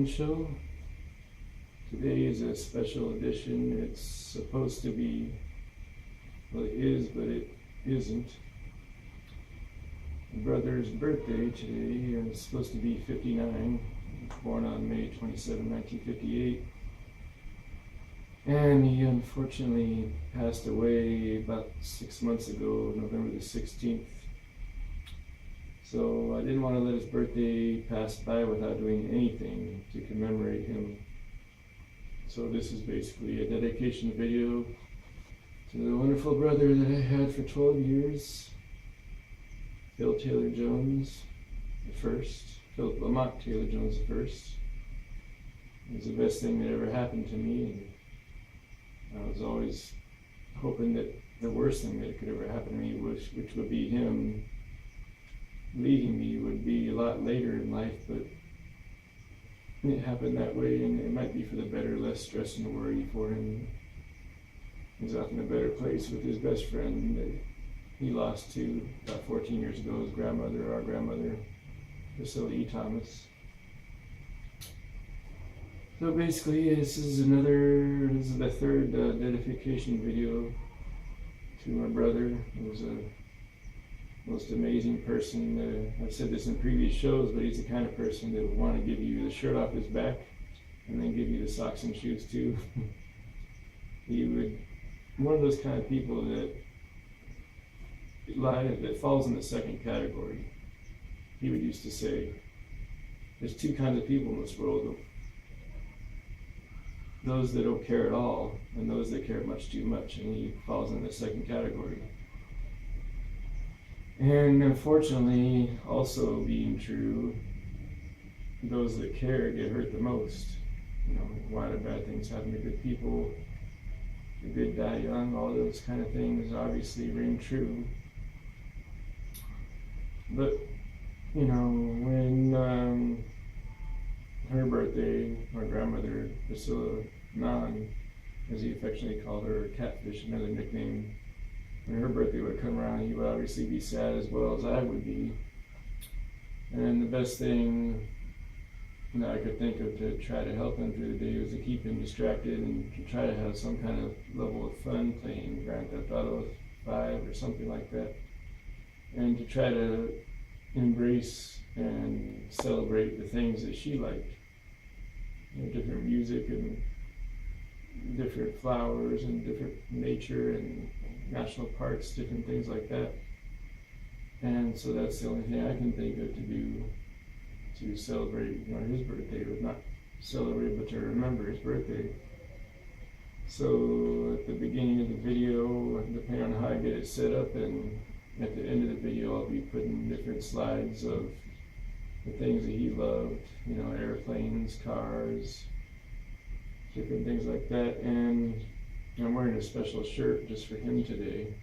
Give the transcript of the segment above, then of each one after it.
Show. Today is a special edition. It's supposed to be, well, it is, but it isn't. My brother's birthday today. It's supposed to be 59, born on May 27, 1958. And he unfortunately passed away about 6 months ago, November the 16th. So I didn't want to let his birthday pass by without doing anything to commemorate him. So this is basically a dedication video to the wonderful brother that I had for 12 years, Phil Taylor Jones the first, Philip Lamont Taylor Jones the first. It was the best thing that ever happened to me, and I was always hoping that the worst thing that could ever happen to me, which would be him leaving me, would be a lot later in life, but it happened that way, and it might be for the better, less stress and worry for him. He's off in a better place with his best friend that he lost to about 14 years ago, his grandmother, our grandmother, Priscilla E. Thomas. So basically, this is the third dedication video to my brother. He was a most amazing person. I've said this in previous shows, but he's the kind of person that would want to give you the shirt off his back and then give you the socks and shoes too. One of those kind of people that falls in the second category. He would used to say, there's two kinds of people in this world. Those that don't care at all, and those that care much too much, and he falls in the second category. And unfortunately, also being true, those that care get hurt the most. You know, why do bad things happen to good people? The good die young, all those kind of things obviously ring true. But, you know, when her birthday, my grandmother, Priscilla Non, as he affectionately called her, Catfish, another nickname, when her birthday would come around, he would obviously be sad as well as I would be. And the best thing that I could think of to try to help him through the day was to keep him distracted and to try to have some kind of level of fun playing Grand Theft Auto 5 or something like that. And to try to embrace and celebrate the things that she liked. You know, different music and different flowers and different nature and national parks, different things like that. And so that's the only thing I can think of to do to celebrate, you know, his birthday, was not celebrate, but to remember his birthday. So at the beginning of the video, depending on how I get it set up, and at the end of the video, I'll be putting different slides of the things that he loved, you know, airplanes, cars, different things like that. And I'm wearing a special shirt just for him today.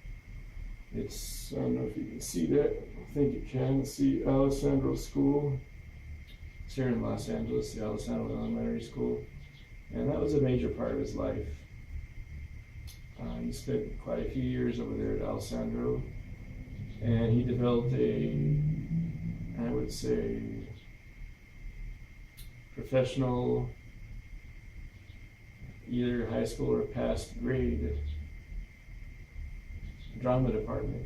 It's, I don't know if you can see that, I think you can see Alessandro School. It's here in Los Angeles, the Alessandro Elementary School. And that was a major part of his life. He spent quite a few years over there at Alessandro, and he developed I would say, professional, either high school or past grade drama department,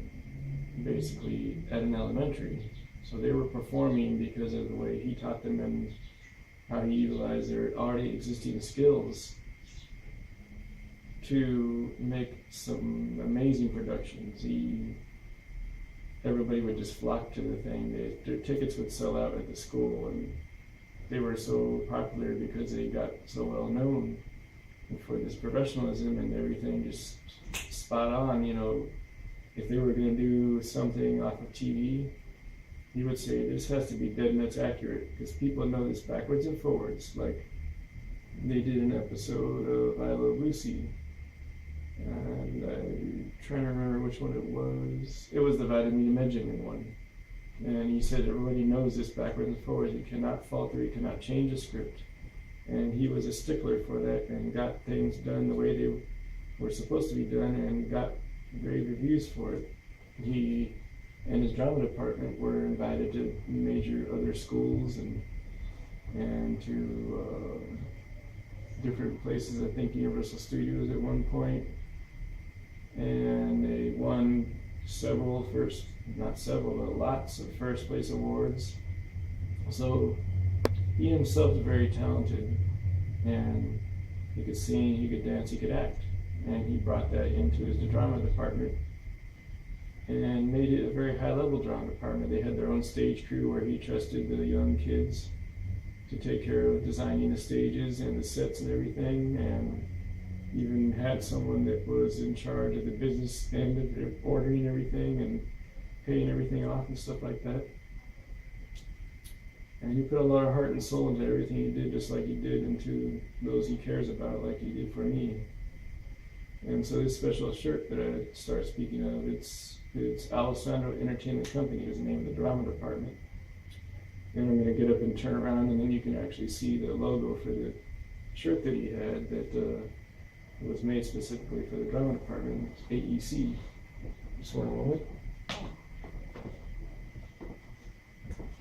basically at an elementary. So they were performing because of the way he taught them and how he utilized their already existing skills to make some amazing productions. Everybody would just flock to the thing. Their tickets would sell out at the school, and they were so popular because they got so well known for this professionalism and everything, just spot on. You know, if they were going to do something off of TV, he would say, this has to be dead nuts accurate, because people know this backwards and forwards. Like they did an episode of I Love Lucy, and I'm trying to remember which one it was. It was the vitamin Benjamin one. And he said everybody knows this backwards and forwards. You cannot falter, you cannot change a script. And he was a stickler for that and got things done the way they were supposed to be done and got great reviews for it. He and his drama department were invited to major other schools and to different places. I think Universal Studios at one point. And they won lots of first place awards. So he himself is very talented, and he could sing, he could dance, he could act, and he brought that into his drama department and made it a very high level drama department. They had their own stage crew where he trusted the young kids to take care of designing the stages and the sets and everything, and even had someone that was in charge of the business end of ordering everything and paying everything off and stuff like that. And he put a lot of heart and soul into everything he did, just like he did into those he cares about, like he did for me. And so this special shirt that I start speaking of, it's Alessandro Entertainment Company is the name of the drama department. And I'm going to get up and turn around, and then you can actually see the logo for the shirt that he had that was made specifically for the drama department, AEC. Just one moment.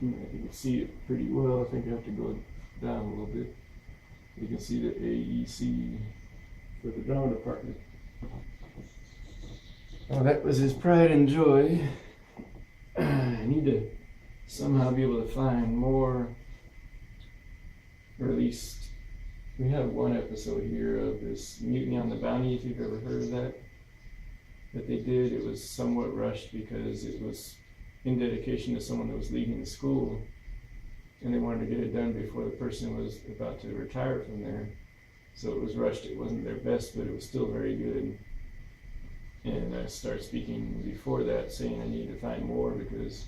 You can see it pretty well. I think I have to go down a little bit. You can see the AEC for the drama department. Well, that was his pride and joy. I need to somehow be able to find more, or at least we have one episode here of this Mutiny on the Bounty, if you've ever heard of that they did. It was somewhat rushed because it was in dedication to someone that was leaving the school, and they wanted to get it done before the person was about to retire from there. So it was rushed. It wasn't their best, but it was still very good. And I started speaking before that, saying I need to find more, because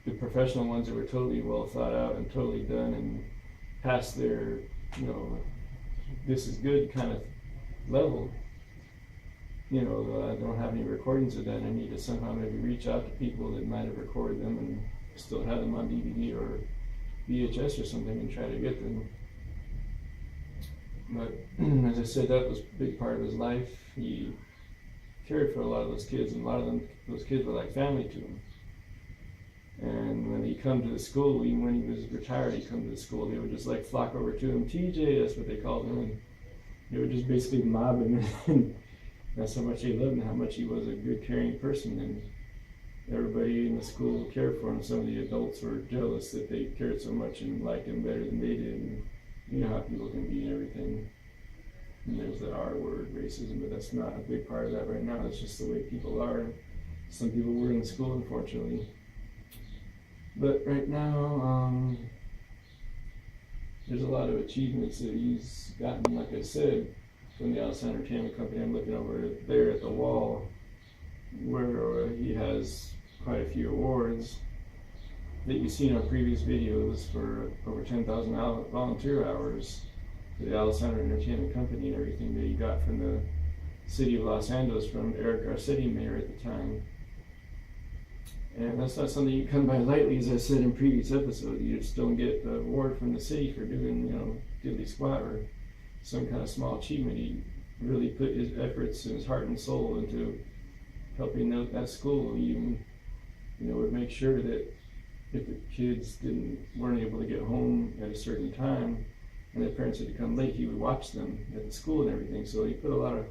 the professional ones that were totally well thought out and totally done and past their, this is good kind of level, I don't have any recordings of that. I need to somehow maybe reach out to people that might have recorded them and still have them on DVD or VHS or something and try to get them. But as I said, that was a big part of his life. He cared for a lot of those kids, and a lot of those kids were like family to him. And when he'd come to the school, even when he was retired, he'd come to the school, they would just like flock over to him. TJ, that's what they called him. And they would just basically mob him. And that's how much they loved him, how much he was a good, caring person. And everybody in the school cared for him. Some of the adults were jealous that they cared so much and liked him better than they did. And you know how people can be and everything. And there's the R word, racism, but that's not a big part of that right now. It's just the way people are. Some people were in school, unfortunately. But right now, there's a lot of achievements that he's gotten, like I said, from the Alice Entertainment Company. I'm looking over there at the wall where he has quite a few awards that you've seen on previous videos for over 10,000 volunteer hours for the Alice Entertainment Company and everything that he got from the city of Los Angeles, from Eric Garcetti, mayor at the time. And that's not something you come by lightly, as I said in previous episodes. You just don't get the award from the city for doing, diddly squat or some kind of small achievement. He really put his efforts and his heart and soul into helping that school. He would make sure that if the kids weren't able to get home at a certain time and their parents had to come late, he would watch them at the school and everything. So he put a lot of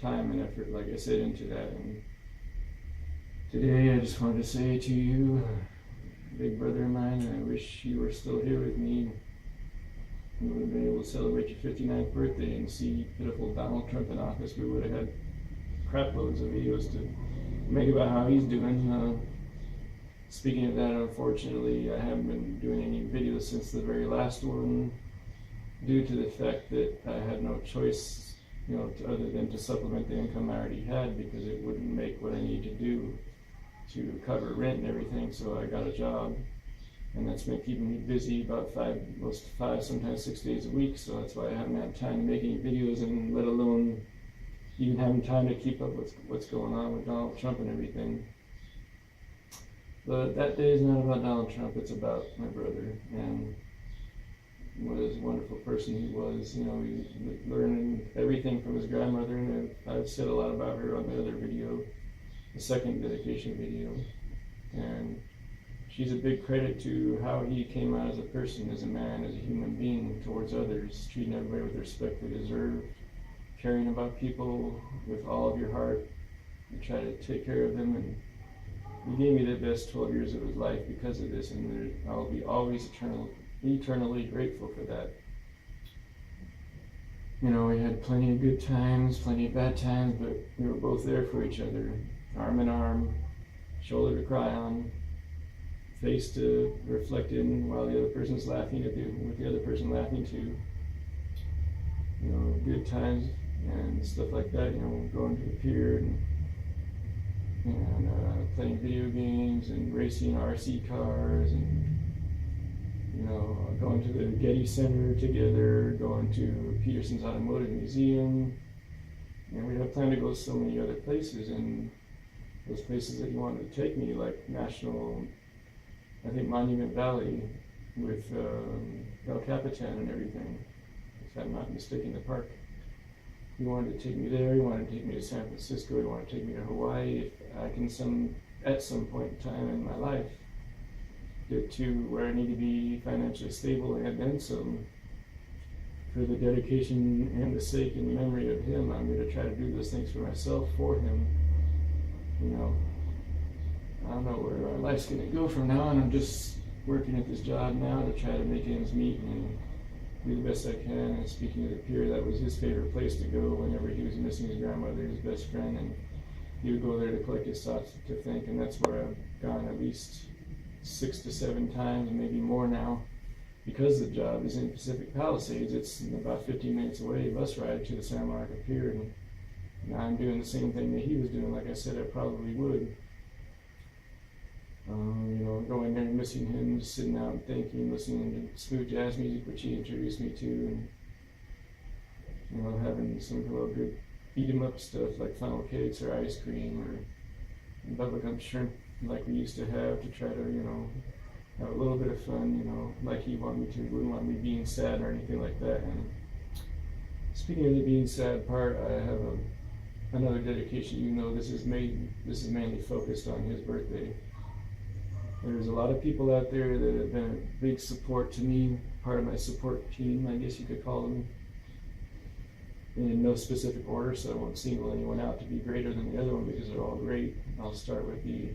time and effort, like I said, into that. And today I just wanted to say to you, big brother of mine, I wish you were still here with me. We would have been able to celebrate your 59th birthday and see pitiful Donald Trump in office. We would have had crap loads of videos to make about how he's doing. Speaking of that, unfortunately, I haven't been doing any videos since the very last one, due to the fact that I had no choice, other than to supplement the income I already had, because it wouldn't make what I need to do to cover rent and everything. So I got a job, and that's been keeping me busy about 5, sometimes 6 days a week. So that's why I haven't had time to make any videos, and let alone even having time to keep up with what's going on with Donald Trump and everything. But that day is not about Donald Trump, it's about my brother, and what a wonderful person he was. He learning everything from his grandmother, and I've said a lot about her on the other video, the second dedication video. And she's a big credit to how he came out as a person, as a man, as a human being towards others, treating everybody with the respect they deserve, caring about people with all of your heart, you try to take care of them. And he gave me the best 12 years of his life because of this, and I'll be always eternally grateful for that. We had plenty of good times, plenty of bad times, but we were both there for each other, arm in arm, shoulder to cry on, face to reflect in while the other person's laughing with the other person laughing too. Good times and stuff like that, going to the pier and playing video games and racing RC cars, and going to the Getty Center together, going to Peterson's Automotive Museum, and we had planned to go so many other places, and those places that he wanted to take me, like National I think Monument Valley with El Capitan and everything, if I'm not mistaken, the park. He wanted to take me there, he wanted to take me to San Francisco, he wanted to take me to Hawaii. If I can at some point in time in my life get to where I need to be financially stable and then some, for the dedication and the sake and memory of him, I'm going to try to do those things for myself, for him. You know, I don't know where our life's going to go from now on. I'm just working at this job now to try to make ends meet and do the best I can. And speaking of the pier, that was his favorite place to go whenever he was missing his grandmother, his best friend, and he would go there to collect his thoughts, to think, and that's where I've gone at least 6 to 7 times, maybe more now. Because the job is in Pacific Palisades, it's about 15 minutes away, bus ride to the Santa Monica Pier, and now I'm doing the same thing that he was doing. Like I said, I probably would. You know, going there and missing him, just sitting out and thinking, listening to smooth jazz music, which he introduced me to, and, you know, having some real good beat-em-up stuff like funnel cakes or ice cream or bubblegum shrimp like we used to have, to try to, you know, have a little bit of fun, you know, like he wanted me to. He wouldn't want me being sad or anything like that. And speaking of the being sad part, I have another dedication. You know, this is mainly focused on his birthday. There's a lot of people out there that have been a big support to me, part of my support team, I guess you could call them, in no specific order, so I won't single anyone out to be greater than the other one because they're all great. I'll start with the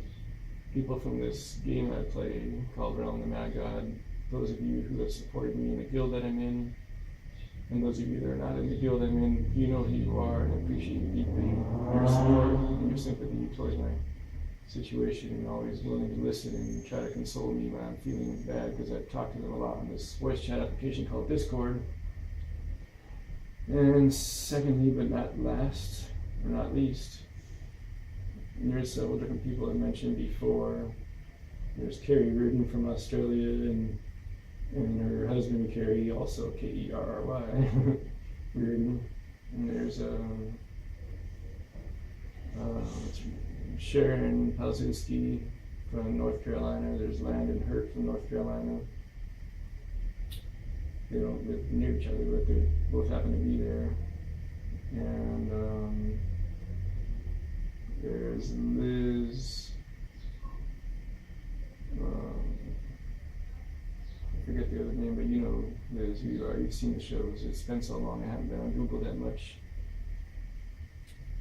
people from this game I play called Realm of the Mad God. Those of you who have supported me in the guild that I'm in, and those of you that are not in the guild I'm in, you know who you are, and I appreciate deeply your support and your sympathy towards my situation, and always willing to listen and try to console me when I'm feeling bad, because I've talked to them a lot on this voice chat application called Discord. And secondly, but not last, or not least, there's several different people I mentioned before. There's Carrie Reardon from Australia, and her husband Carrie, also Kerry Reardon. And there's Sharon Palczynski from North Carolina. There's Landon Hurt from North Carolina. They don't live near each other, but they both happen to be there. And there's Liz. I forget the other name, but you know Liz, who you are. You've seen the shows. It's been so long, I haven't been on Google that much.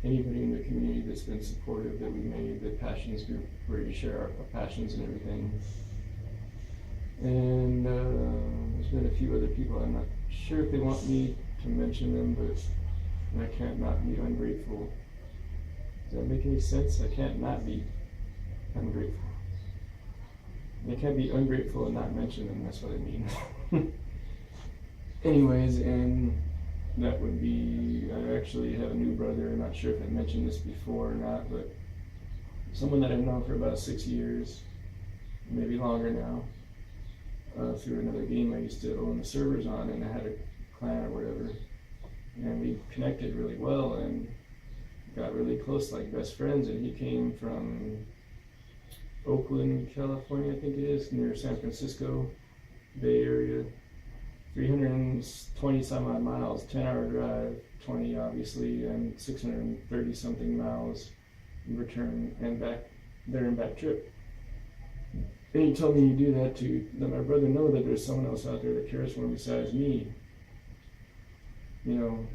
Anybody in the community that's been supportive, that we made the Passions group where you share our passions and everything. And there's been a few other people. I'm not sure if they want me to mention them, but I can't not be ungrateful. Does that make any sense? I can't not be ungrateful. I can't be ungrateful and not mention them, that's what I mean. Anyways, and that would be, I actually have a new brother. I'm not sure if I mentioned this before or not, but someone that I've known for about 6 years, maybe longer now, through another game I used to own the servers on, and I had a clan or whatever, and we connected really well and got really close, like best friends. And he came from Oakland, California, I think it is, near San Francisco Bay Area. 320 some odd miles, 10-hour drive, 20 obviously, and 630 something miles in return and back, there and back trip. And he told me you do that to let my brother know that there's someone else out there that cares for him besides me. You know,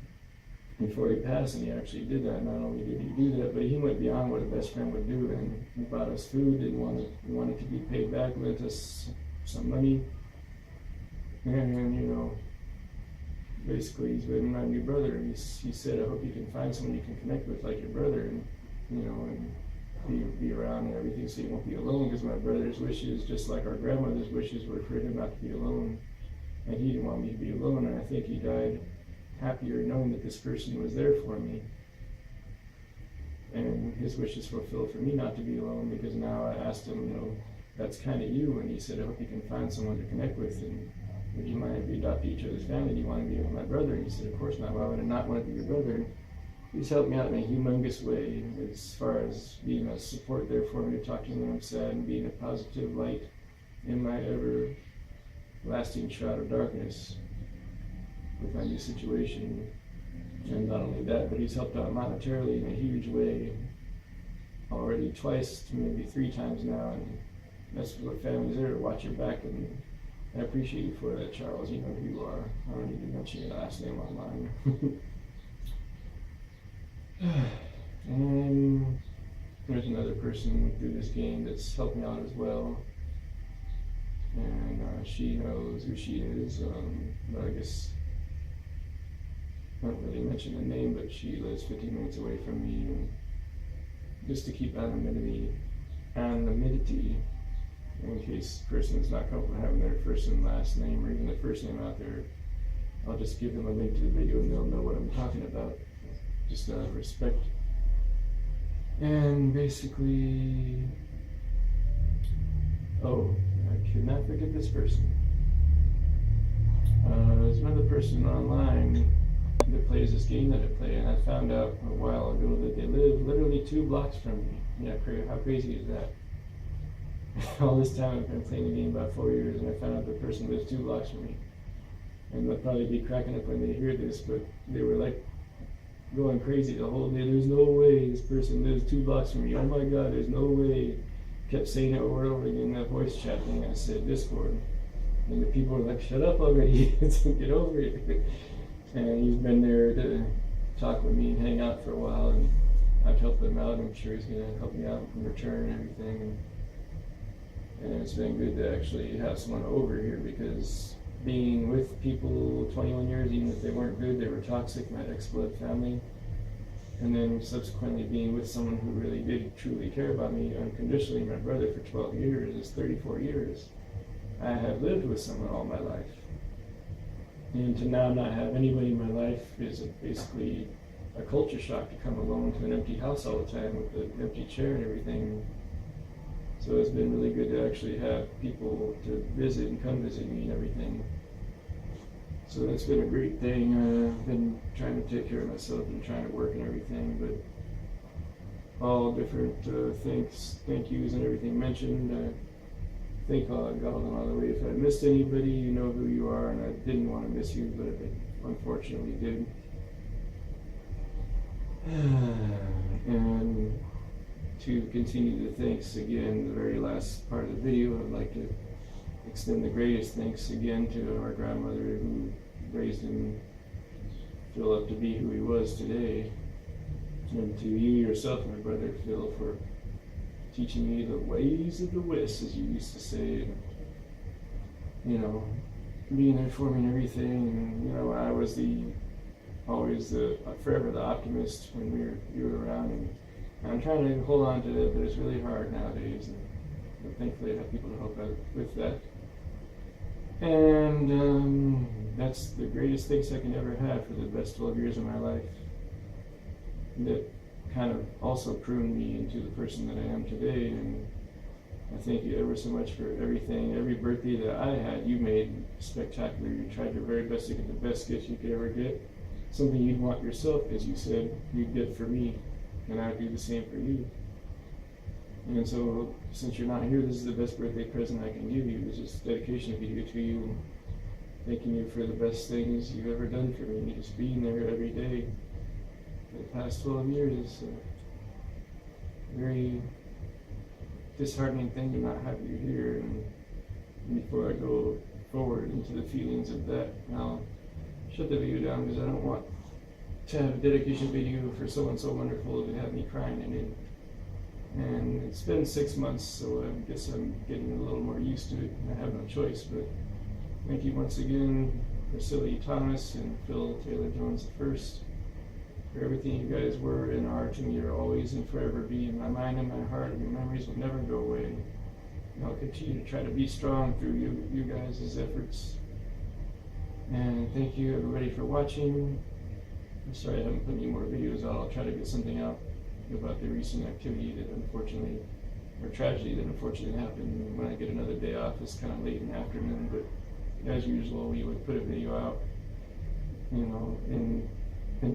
before he passed, and he actually did that. Not only did he do that, but he went beyond what a best friend would do, and he bought us food, and wanted to be paid back, lent us some money. And, you know, basically he's been my new brother. He said, I hope you can find someone you can connect with like your brother, and, you know, and be around and everything, so you won't be alone, because my brother's wishes, just like our grandmother's wishes, were for him not to be alone. And he didn't want me to be alone, and I think he died happier knowing that this person was there for me. And his wishes fulfilled for me not to be alone, because now I asked him, you know, that's kind of you, and he said, I hope you can find someone to connect with, and would you mind if we adopt each other's family? Do you want to be with my brother? And he said, of course not. Why would I not want to be your brother? He's helped me out in a humongous way as far as being a support there for me, to talk to me when I'm sad, and being a positive light in my everlasting shroud of darkness with my new situation. And not only that, but he's helped out monetarily in a huge way already twice, maybe 3 times now, and that's what families there to watch your back, and I appreciate you for that, Charles. You know who you are. I don't need to mention your last name online. And there's another person through this game that's helped me out as well, and she knows who she is, but I guess I don't really mention the name, but she lives 15 minutes away from me, and just to keep anonymity, in case the person's not comfortable having their first and last name or even the first name out there, I'll just give them a link to the video and they'll know what I'm talking about, just out of respect. And basically, oh, I could not forget this person. There's another person online that plays this game that I play, and I found out a while ago that they live literally 2 blocks from me. Yeah, how crazy is that? All this time I've been playing the game, about 4 years, and I found out the person lives 2 blocks from me. And they'll probably be cracking up when they hear this, but they were like going crazy the whole day. There's no way this person lives 2 blocks from me. Oh my God, there's no way. Kept saying it over and over again in that voice chat thing I said, Discord. And the people were like, shut up already, get over it. And he's been there to talk with me and hang out for a while, and I've helped him out. I'm sure he's going to help me out in return and everything. And it's been good to actually have someone over here, because being with people 21 years, even if they weren't good, they were toxic, my ex-blood family, and then subsequently being with someone who really did truly care about me unconditionally, my brother, for 12 years, is 34 years. I have lived with someone all my life. And to now not have anybody in my life is basically a culture shock, to come alone to an empty house all the time with an empty chair and everything. So it's been really good to actually have people to visit and come visit me and everything. So that's been a great thing. I've been trying to take care of myself and trying to work and everything, but all different thank yous and everything mentioned. Thank God all the way. If I missed anybody, you know who you are, and I didn't want to miss you, but I unfortunately did. And to continue the thanks again, the very last part of the video, I'd like to extend the greatest thanks again to our grandmother who raised him Phil up to be who he was today, and to you yourself, my brother Phil, for teaching me the ways of the West, as you used to say, and being there for me and everything. And I was always forever the optimist when you were around, and I'm trying to hold on to that, but it's really hard nowadays. And thankfully, I have people to help out with that. And that's the greatest thanks I can ever have for the best 12 years of my life. That kind of also pruned me into the person that I am today. And I thank you ever so much for everything. Every birthday that I had, you made spectacular. You tried your very best to get the best gift you could ever get. Something you'd want yourself, as you said, you'd get for me. And I'd do the same for you. And so, since you're not here, this is the best birthday present I can give you. It's just dedication video to you, and thanking you for the best things you've ever done for me. Just being there every day for the past 12 years is a very disheartening thing to not have you here. And before I go forward into the feelings of that, I'll shut the video down, because I don't want to have a dedication video for someone so wonderful to have me crying in it. And it's been 6 months, so I guess I'm getting a little more used to it, and I have no choice. But thank you once again, Priscilla Thomas and Phil Taylor Jones I, for everything you guys were and are to me. You'll always and forever be in my mind and my heart. Your memories will never go away. And I'll continue to try to be strong through you guys' efforts. And thank you everybody for watching. I'm sorry I haven't put any more videos out. I'll try to get something out about the recent activity that tragedy that unfortunately happened. When I get another day off, it's kind of late in the afternoon, but as usual, we would put a video out, in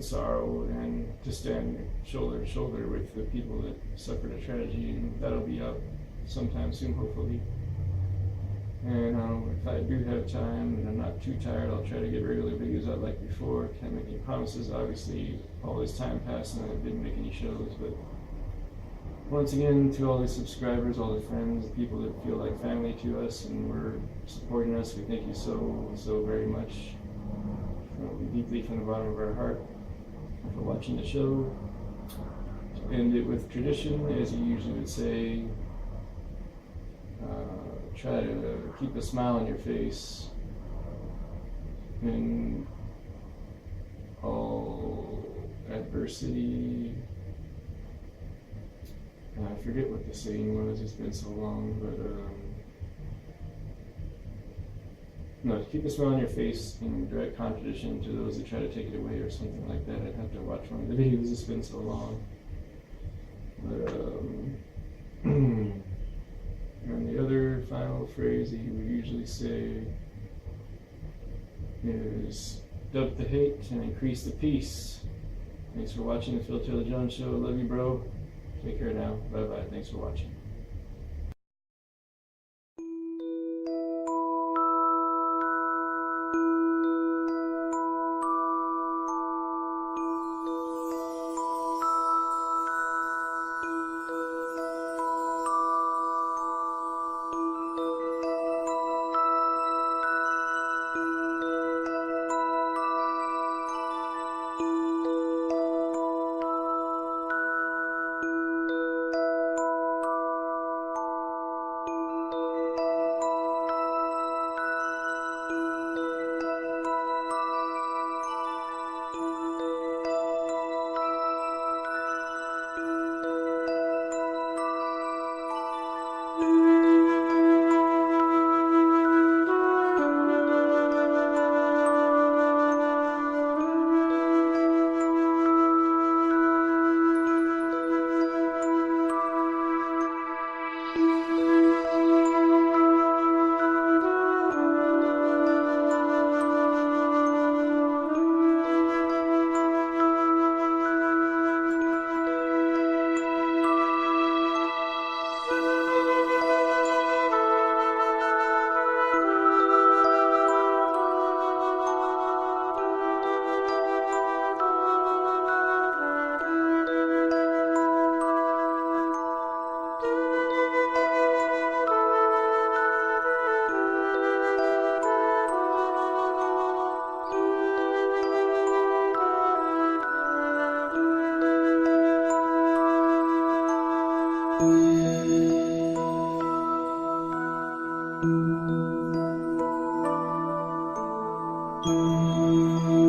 sorrow, and to stand shoulder to shoulder with the people that suffered a tragedy, and that'll be out sometime soon, hopefully. And if I do have time and I'm not too tired, I'll try to get regular videos out like before. Can't make any promises. Obviously, all this time passed and I didn't make any shows. But once again, to all the subscribers, all the friends, the people that feel like family to us and were supporting us, we thank you so very much. Deeply from the bottom of our heart for watching the show. To end it with tradition, as you usually would say, try to keep a smile on your face in all adversity. I forget what the saying was, it's been so long, but no, keep a smile on your face in direct contradiction to those that try to take it away or something like that. I'd have to watch one of the videos, it's been so long. But, and the other final phrase that he would usually say is, dump the hate and increase the peace. Thanks for watching the Phil Taylor Jones Show. Love you, bro. Take care now. Bye-bye. Thanks for watching. Thank you.